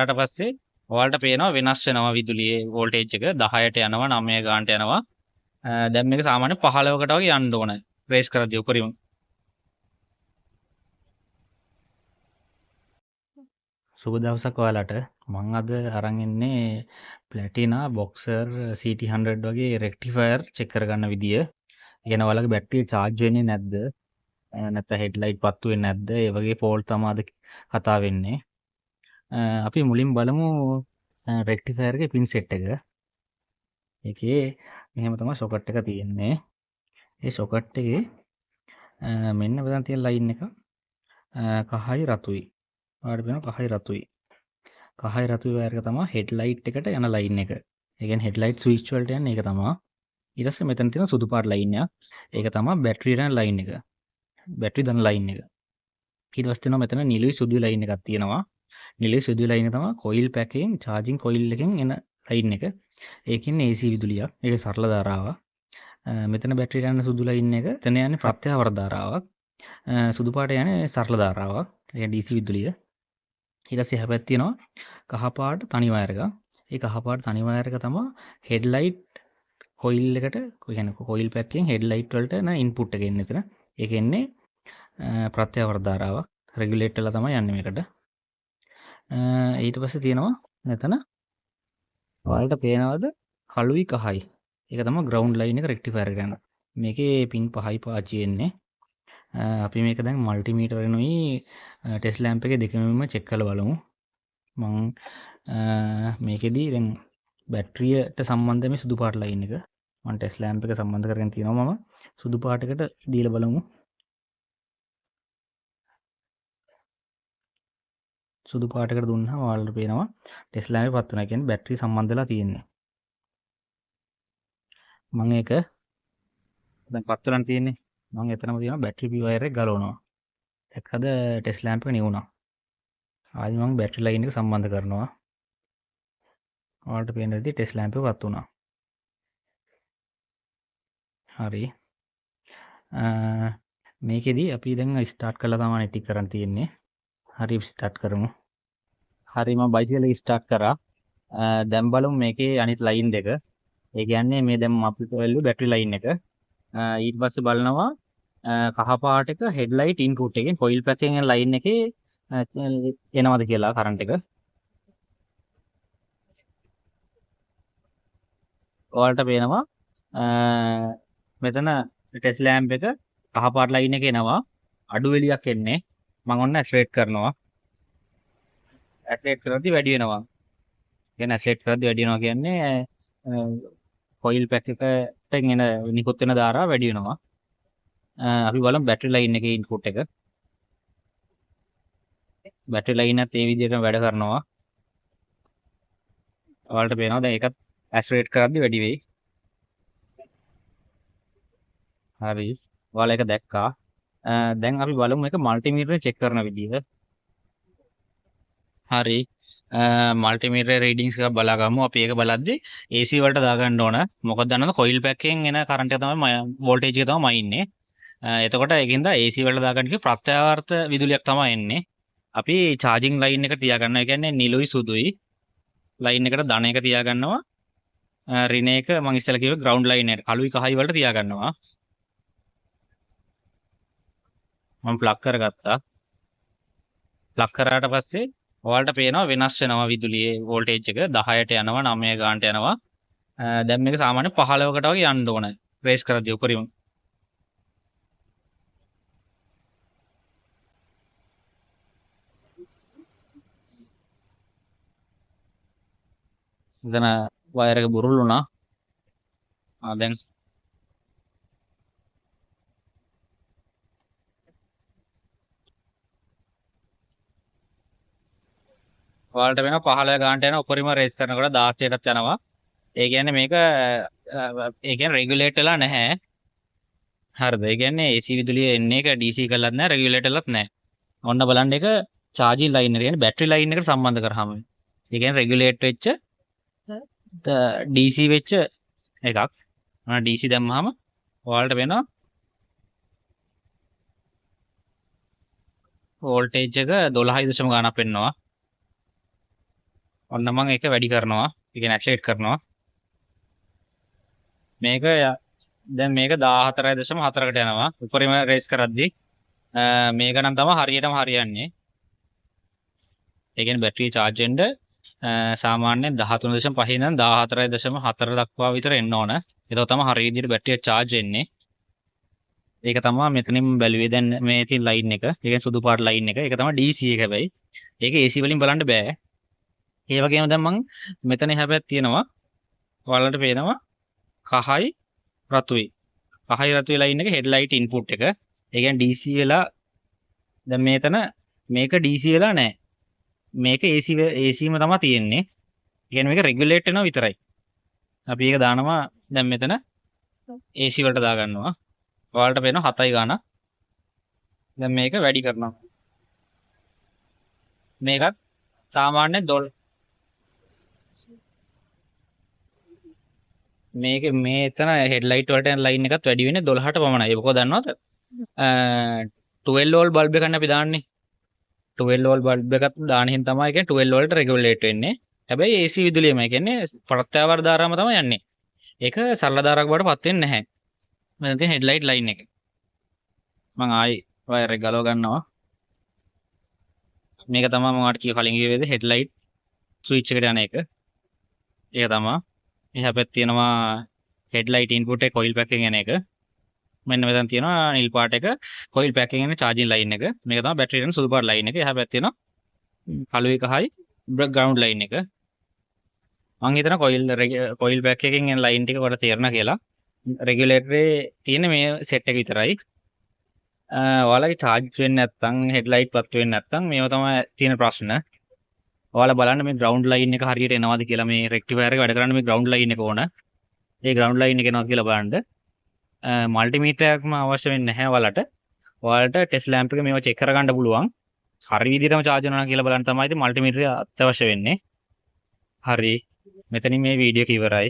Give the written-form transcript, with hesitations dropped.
ඊට පස්සේ ඔයාලට පේනවා වෙනස් වෙනවා විදුලියේ වෝල්ටේජ් එක 10ට යනවා 9 ගානට යනවා. දැන් මේක සාමාන්‍ය 15කට වගේ යන්න ඕන. රේස් කරද්දී උපරිම. සුබ දවසක් ඔයාලට. මම අද අරන් ඉන්නේ ප්ලැටිනා බොක්සර් CT100 වගේ රෙක්ටිෆයර් චෙක් කරගන්න විදිය. ඒ කියන්නේ ඔයාලගේ බැටරිය charge වෙන්නේ නැද්ද? නැත්නම් හෙඩ්ලයිට් පත්තු වෙන්නේ නැද්ද? ඒ වගේ ෆෝල්ට් තමයි අද කතා වෙන්නේ. අපි මුලින් බලමු රෙක්ටිෆයර් එකේ පින් සෙට් එක. ඒකේ මෙහෙම තමයි සොකට් එක තියෙන්නේ. ඒ සොකට් එකේ මෙන්න මෙතන තියෙන ලයින් එක කහයි රතුයි. ඔයාලට පේනවා කහයි රතුයි. කහයි රතුයි වයර් එක තමයි හෙඩ්ලයිට් එකට යන ලයින් එක. ඒ කියන්නේ හෙඩ්ලයිට් ස්විච් වලට යන්නේ ඒක තමයි. ඊට පස්සේ මෙතන තියෙන සුදු පාට ලයින් එකක්. ඒක තමයි බැටරියට යන ලයින් එක. බැටරි දාන ලයින් එක. ඊට පස්සේ තියෙනවා මෙතන නිලුයි සුදුයි ලයින් එකක් තියෙනවා. නිලුයි සුදුයි ලයින් එක තමයි කොයිල් පැක් එකෙන් charging කොයිල් එකෙන් එන ලයින් එක. ඒකින් AC විදුලියක්. ඒක සරල ධාරාවක්. මෙතන බැටරියට යන සුදු ලයින් එක. එතන යන්නේ ප්‍රත්‍යවර්ත ධාරාවක්. සුදු පාට යන්නේ සරල ධාරාවක්. ඒ DC විදුලිය. ඊට පස්සේ හැබැයි තියෙනවා කහ පාට තනි වයර් එකක්. ඒ කහ පාට තනි වයර් එක තමයි හෙඩ්ලයිට් කොයිල් එකට කියන්නේ කොයිල් පැක් එකෙන් හෙඩ්ලයිට් වලට යන ඉන්පුට් එක එන්නේ එතන. ඒක එන්නේ ප්‍රත්‍යවර්ත ධාරාවක්. රෙගුලේට් වෙලා තමයි යන්නේ මේකට. ඊට පස්සේ තියෙනවා මෙතන ඔයාලට පේනවද කළුයි කහයි. ඒක තමයි ග්‍රවුන්ඩ් ලයින් එක රෙක්ටිෆයර් එක යන. මේකේ පින් 5යි පාවිච්චි වෙන්නේ. අපි මේක දැන් මල්ටිමීටර් වෙනුයි ටෙස්ට් ලැම්ප් එකේ දෙකෙන්ම චෙක් කරලා බලමු. මම මේකෙදි දැන් බැටරියට සම්බන්ධ මේ සුදු පාට ලයින් එක මම ටෙස්ට් ලැම්ප් එක සම්බන්ධ කරගෙන තියෙනවා. මම සුදු පාටකට දීලා බලමු. සුදු පාටකට දුන්නාම ඔයාලට පේනවා ටෙස්ට් ලැම්ප් එක පත් වෙනවා. කියන්නේ බැටරි සම්බන්ධ වෙලා තියෙන්නේ. මම ඒක දැන් පත් වෙලා තියෙන්නේ. මම එතනම තියෙනවා බැටරි පී වයර් එක ගලවනවා. දැක්කද ටෙස්ට් ලැම්ප් එක නිවුණා. ආයෙ මම බැටරි ලයින් එක සම්බන්ධ කරනවා. ඔයාලට පේන විදිහට ටෙස්ට් ලැම්ප් එක පත් වුණා. හරි. මේකෙදි අපි දැන් ස්ටාර්ට් කරලා තමයි ටික කරන් තියෙන්නේ. හරි ස්ටාර්ට් කරමු. හරි මම බයිසිකල් එක ස්ටාර්ට් කරා. දැන් බලමු මේකේ අනිත් ලයින් දෙක. ඒ කියන්නේ මේ දැන් අපිට වෙල්ලු බැටරි ලයින් එක. ඊට පස්සේ බලනවා කහ පාට එක හෙඩ්ලයිට් ඉන්පුට් එකෙන් කොයිල් පැත්තෙන් යන ලයින් එකේ එනවද කියලා කරන්ට් එක. ඔයාලට පේනවා මෙතන ටෙස්ට් ලැම්ප් එක කහ පාට ලයින් එක එනවා. අඩු එළියක් එන්නේ. මම ඔන්න ඇක්සලරේට් කරනවා. ඇක්සලරේට් කරද්දි වැඩි වෙනවා. කියන්නේ ඇක්සලරේට් කරද්දි වැඩි වෙනවා කියන්නේ කොයිල් පැක් එකට එන නිකුත් වෙන ධාරාව වැඩි වෙනවා. අපි බලමු බැටරි ලයින් එකේ ඉන්පුට් එක. බැටරි ලයින් එකත් ඒ විදිහටම වැඩ කරනවා. ඔයාලට පේනවා දැන් ඒකත් ඇක්සලරේට් කරද්දි වැඩි වෙයි. හරි. ඔයාලා ඒක දැක්කා. දැන් අපි බලමු මේක මල්ටිමීටරේ චෙක් කරන විදිහ. හරි. මල්ටිමීටරේ රීඩින්ග්ස් එකක් බලා ගමු. අපි ඒක බලද්දි AC වලට දාගන්න ඕන. මොකද දන්නවද කොයිල් පැක් එකෙන් එන කරන්ට් එක තමයි වෝල්ටේජ් එක තමයි මයින්නේ. එතකොට ඒකින්ද AC වලට දාගන්න කිව්ව ප්‍රත්‍යවර්ත විදුලියක් තමයි එන්නේ. අපි charging line එක තියාගන්නවා. ඒ කියන්නේ නිලුයි සුදුයි line එකට ධන එක තියාගන්නවා. ඍණ එක මම ඉස්සෙල්ලා කිව්වේ ground line එකට කළුයි කහයි වලට තියාගන්නවා. මම ප්ලග් කරගත්තා. ප්ලග් කරාට පස්සේ ඔයාලට පේනවා වෙනස් වෙනවා විදුලියේ වෝල්ටේජ් එක 10ට යනවා 9 ගානට යනවා. දැන් මේක සාමාන්‍ය 15කට වගේ යන්න ඕන. රේස් කරද්දී උපරිම. එතන වයර් එක බුරුල් වුණා. දැන් ඔයාලට වෙනවා 15 ගානට යන උපරිම රේස් කරනකොට 16ටත් යනවා. ඒ කියන්නේ මේක ඒ කියන්නේ රෙගුලේට් වෙලා නැහැ. හරිද? ඒ කියන්නේ AC විදුලිය එන්නේ එක DC කරලත් නැහැ රෙගුලේට් වෙලත් නැහැ. ඔන්න බලන්න එක charging line එක කියන්නේ බැටරි line එකට සම්බන්ධ කරාම. ඒ කියන්නේ රෙගුලේට් වෙච්ච DC වෙච්ච එකක්. DC දැම්මහම ඔයාලට වෙනවා වෝල්ටේජ් එක 12.0 ගානක් වෙන්නවා. ඔන්න මම ඒක වැඩි කරනවා. ඒ කියන්නේ ඇක්සලරේට් කරනවා. මේක දැන් මේක 14.4කට යනවා. උඩරිම රේස් කරද්දී මේක නම් තමයි හරියටම හරියන්නේ. ඒ කියන්නේ බැටරිය charge වෙන්න සාමාන්‍යයෙන් 13.5 ඉඳන් 14.4 දක්වා විතර එන්න ඕන. ඒක තමයි හරිය විදිහට බැටරිය charge වෙන්නේ. ඒක තමයි මෙතනින් බැලුවේ දැන් මේ තියෙන ලයින් එක. ඒ කියන්නේ සුදු පාට ලයින් එක. ඒක තමයි DC එක හැබැයි. ඒක AC වලින් බලන්න බෑ. ඒ වගේම දැන් මම මෙතන හැබැයි තියෙනවා. ඔයාලට පේනවා කහයි රතුයි. කහයි රතුයි ලයින් එක හෙඩ්ලයිට් ඉන්පුට් එක. ඒ කියන්නේ DC වෙලා දැන් මේතන මේක DC වෙලා නැහැ. මේක ACම තමයි තියෙන්නේ. ඒ කියන්නේ මේක රෙගුලේට් වෙනවා විතරයි. අපි ඒක දානවා දැන් මෙතන AC වලට දාගන්නවා. ඔයාලට පේනවා 7යි ගාන. දැන් මේක වැඩි කරනවා. මේකත් සාමාන්‍ය මේක මේතන හෙඩ්ලයිට් වලට යන ලයින් එකත් වැඩි වෙන්නේ 12ට පමණයි. ඒක කොහොමද දන්නවද? 12 වෝල්ට් බල්බ් එකක් අපි දාන්නේ. 12 වෝල්ට් බල්බ් එකක් දාන හින් තමයි කියන්නේ 12 වෝල්ට් රෙගුලේට් වෙන්නේ. හැබැයි AC විදුලියම. ඒ කියන්නේ ප්‍රත්‍යාවර්ත ධාරාවම තමයි යන්නේ. ඒක සරල ධාරාවක් බවට පත් වෙන්නේ නැහැ. මෙතන තියෙන හෙඩ්ලයිට් ලයින් එක. මම ආයි වයර් එක ගලව ගන්නවා. මේක තමයි මම ඔයාලට කලින් කිව්වේද හෙඩ්ලයිට් ස්විච් එකට යන එක. ඒක තමයි. එහා පැත්තේ තියෙනවා හෙඩ්ලයිට් ඉන්පුට් එක කොයිල් පැක් එකෙන් එන එක. මෙන්න මෙතන තියෙනවා නිල් පාට එක කොයිල් පැක් එකෙන් එන charging line එක. මේක තමයි බැටරි එකෙන් සුදු පාට line එක. එහා පැත්තේ තියෙනවා කළු එකයි ground line එක. මම හිතනවා කොයිල් පැක් එකෙන් එන line ටික කොට තේරෙනවා කියලා. රෙගියුලේටරේ තියෙන මේ සෙට් එක විතරයි. ඔයාලගේ charge වෙන්නේ නැත්නම් හෙඩ්ලයිට් පත් වෙන්නේ නැත්නම් මේව තමයි තියෙන ප්‍රශ්න. ඔයාලා බලන්න මේ ground line එක හරියට එනවද කියලා. මේ rectifier එක වැඩ කරන්න මේ ground line එක ඕන. ඒ ground line එක එනවද කියලා බලන්න. මල්ටිමීටර් එකක්ම අවශ්‍ය වෙන්නේ නැහැ ඔයාලට. ඔයාලට ටෙස්ට් ලැම්ප් එක මේව චෙක් කරගන්න පුළුවන්. හරි විදිහටම charge වෙනවා කියලා බලන්න තමයි ඉතින් මල්ටිමීටර් අත්‍යවශ්‍ය වෙන්නේ. හරි. මෙතනින් මේ වීඩියෝ එක ඉවරයි.